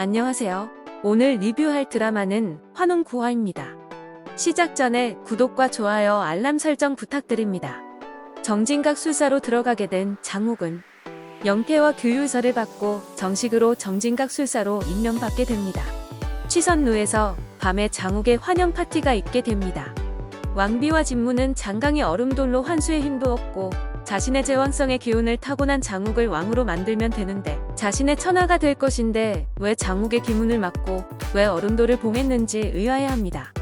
안녕하세요. 오늘 리뷰할 드라마는 환웅 9화입니다. 시작 전에 구독과 좋아요, 알람 설정 부탁드립니다. 정진각 술사로 들어가게 된 장욱은 영태와 교유서를 받고 정식으로 정진각 술사로 임명받게 됩니다. 취선루에서 밤에 장욱의 환영 파티가 있게 됩니다. 왕비와 진무는 장강이 얼음돌로 환수의 힘도 없고 자신의 제왕성의 기운을 타고난 장욱을 왕으로 만들면 되는데 자신의 처나가 될 것인데 왜 장욱의 기문을 막고 왜 얼음돌을 봉했는지 의아해합니다.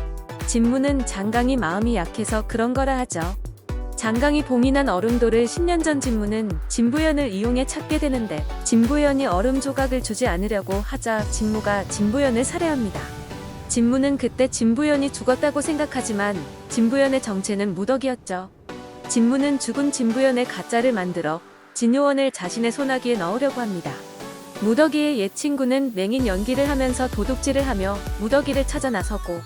진무는 장강이 마음이 약해서 그런 거라 하죠. 장강이 봉인한 얼음돌을 10년 전 진무는 진부연을 이용해 찾게 되는데 진부연이 얼음 조각을 주지 않으려고 하자 진무가 진부연을 살해합니다. 진무는 그때 진부연이 죽었다고 생각하지만 진부연의 정체는 무덕이었죠. 진무는 죽은 진부연의 가짜를 만들어 진요원을 자신의 소나기에 넣으려고 합니다. 무덕이의 옛 친구는 맹인 연기를 하면서 도둑질을 하며 무덕이를 찾아 나서고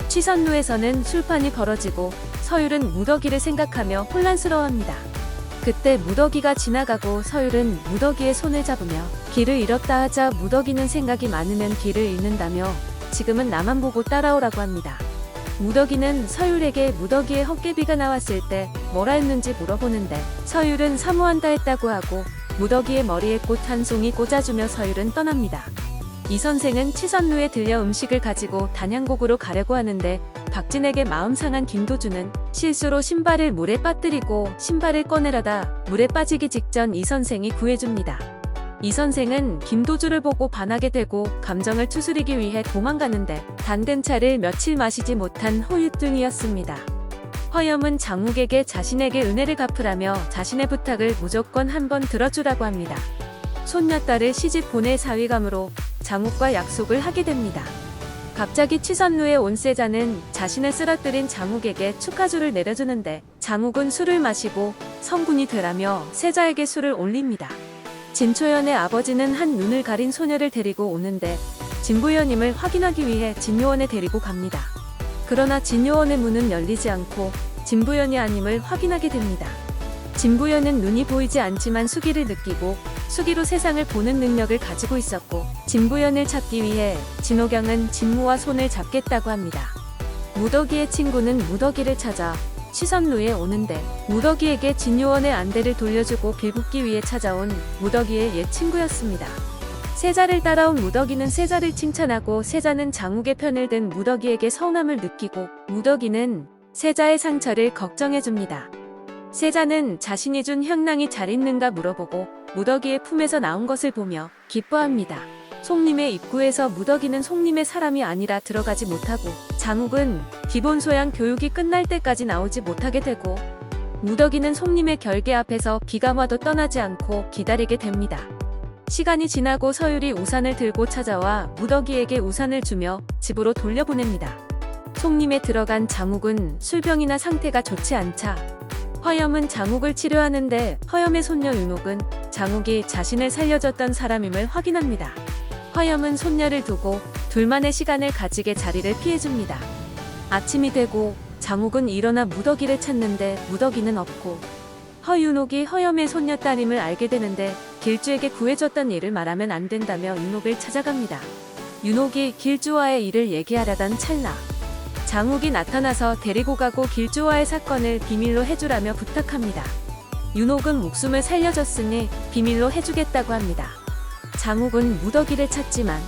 취선루에서는 술판이 벌어지고 서율은 무덕이를 생각하며 혼란스러워합니다. 그때 무덕이가 지나가고 서율은 무덕이의 손을 잡으며 길을 잃었다 하자 무덕이는 생각이 많으면 길을 잃는다며 지금은 나만 보고 따라오라고 합니다. 무덕이는 서율에게 무덕이의 헛개비가 나왔을 때 뭐라 했는지 물어보는데 서율은 사모한다 했다고 하고 무덕이의 머리에 꽃 한 송이 꽂아주며 서율은 떠납니다. 이 선생은 취선루에 들려 음식을 가지고 단양곡으로 가려고 하는데 박진에게 마음 상한 김도주는 실수로 신발을 물에 빠뜨리고 신발을 꺼내려다 물에 빠지기 직전 이 선생이 구해줍니다. 이 선생은 김도주를 보고 반하게 되고 감정을 추스리기 위해 도망가는데 단된 차를 며칠 마시지 못한 호유증이었습니다. 허염은 장욱에게 자신에게 은혜를 갚으라며 자신의 부탁을 무조건 한번 들어주라고 합니다. 손녀딸을 시집 보낼 사위감으로 장욱과 약속을 하게 됩니다. 갑자기 취선루에 온 세자는 자신을 쓰러뜨린 장욱에게 축하주를 내려주는데 장욱은 술을 마시고 성군이 되라며 세자에게 술을 올립니다. 진초연의 아버지는 한 눈을 가린 소녀를 데리고 오는데 진부연임을 확인하기 위해 진요원에 데리고 갑니다. 그러나 진요원의 문은 열리지 않고 진부연이 아님을 확인하게 됩니다. 진부연은 눈이 보이지 않지만 수기를 느끼고 수기로 세상을 보는 능력을 가지고 있었고 진부연을 찾기 위해 진호경은 진무와 손을 잡겠다고 합니다. 무덕이의 친구는 무덕이를 찾아 취선루에 오는데 무덕이에게 진요원의 안대를 돌려주고 빌붙기 위해 찾아온 무덕이의 옛 친구였습니다. 세자를 따라온 무덕이는 세자를 칭찬하고 세자는 장욱의 편을 든 무덕이에게 서운함을 느끼고 무덕이는 세자의 상처를 걱정해줍니다. 세자는 자신이 준 향낭이 잘 있는가 물어보고 무덕이의 품에서 나온 것을 보며 기뻐합니다. 송림의 입구에서 무덕이는 송림의 사람이 아니라 들어가지 못하고 장욱은 기본 소양 교육이 끝날 때까지 나오지 못하게 되고 무덕이는 송림의 결계 앞에서 비가 와도 떠나지 않고 기다리게 됩니다. 시간이 지나고 서율이 우산을 들고 찾아와 무덕이에게 우산을 주며 집으로 돌려보냅니다. 송림에 들어간 장욱은 술병이나 상태가 좋지 않자 허염은 장욱을 치료하는데 허염의 손녀 윤옥은 장욱이 자신을 살려줬던 사람임을 확인합니다. 허염은 손녀를 두고 둘만의 시간을 가지게 자리를 피해줍니다. 아침이 되고 장욱은 일어나 무덕이를 찾는데 무덕이는 없고 허윤옥이 허염의 손녀딸임을 알게 되는데 길주에게 구해줬던 일을 말하면 안 된다며 윤옥을 찾아갑니다. 윤옥이 길주와의 일을 얘기하려던 찰나 장욱이 나타나서 데리고 가고 길주와의 사건을 비밀로 해주라며 부탁합니다. 윤옥은 목숨을 살려줬으니 비밀로 해주겠다고 합니다. 장욱은 무덕이를 찾지만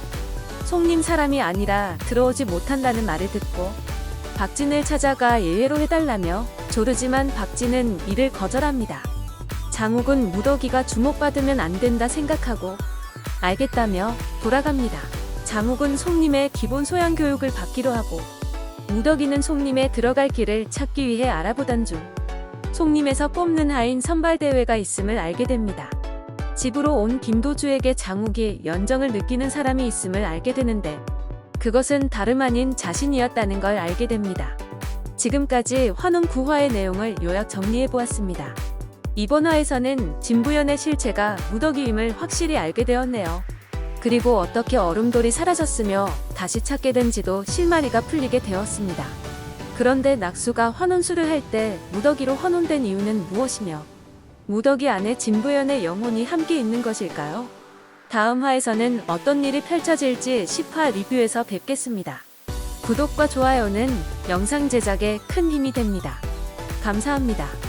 송림 사람이 아니라 들어오지 못한다는 말을 듣고 박진을 찾아가 예외로 해달라며 조르지만 박진은 이를 거절합니다. 장욱은 무덕이가 주목받으면 안 된다 생각하고 알겠다며 돌아갑니다. 장욱은 송림의 기본 소양 교육을 받기로 하고 무덕이는 송림에 들어갈 길을 찾기 위해 알아보던 중 송림에서 뽑는 하인 선발대회가 있음을 알게 됩니다. 집으로 온 김도주에게 장욱이 연정을 느끼는 사람이 있음을 알게 되는데 그것은 다름 아닌 자신이었다는 걸 알게 됩니다. 지금까지 환웅 9화의 내용을 요약 정리해보았습니다. 이번 화에서는 진부연의 실체가 무덕이임을 확실히 알게 되었네요. 그리고 어떻게 얼음돌이 사라졌으며 다시 찾게 된지도 실마리가 풀리게 되었습니다. 그런데 낙수가 환혼술을 할 때 무덕이로 환혼된 이유는 무엇이며 무덕이 안에 진부연의 영혼이 함께 있는 것일까요? 다음 화에서는 어떤 일이 펼쳐질지 10화 리뷰에서 뵙겠습니다. 구독과 좋아요는 영상 제작에 큰 힘이 됩니다. 감사합니다.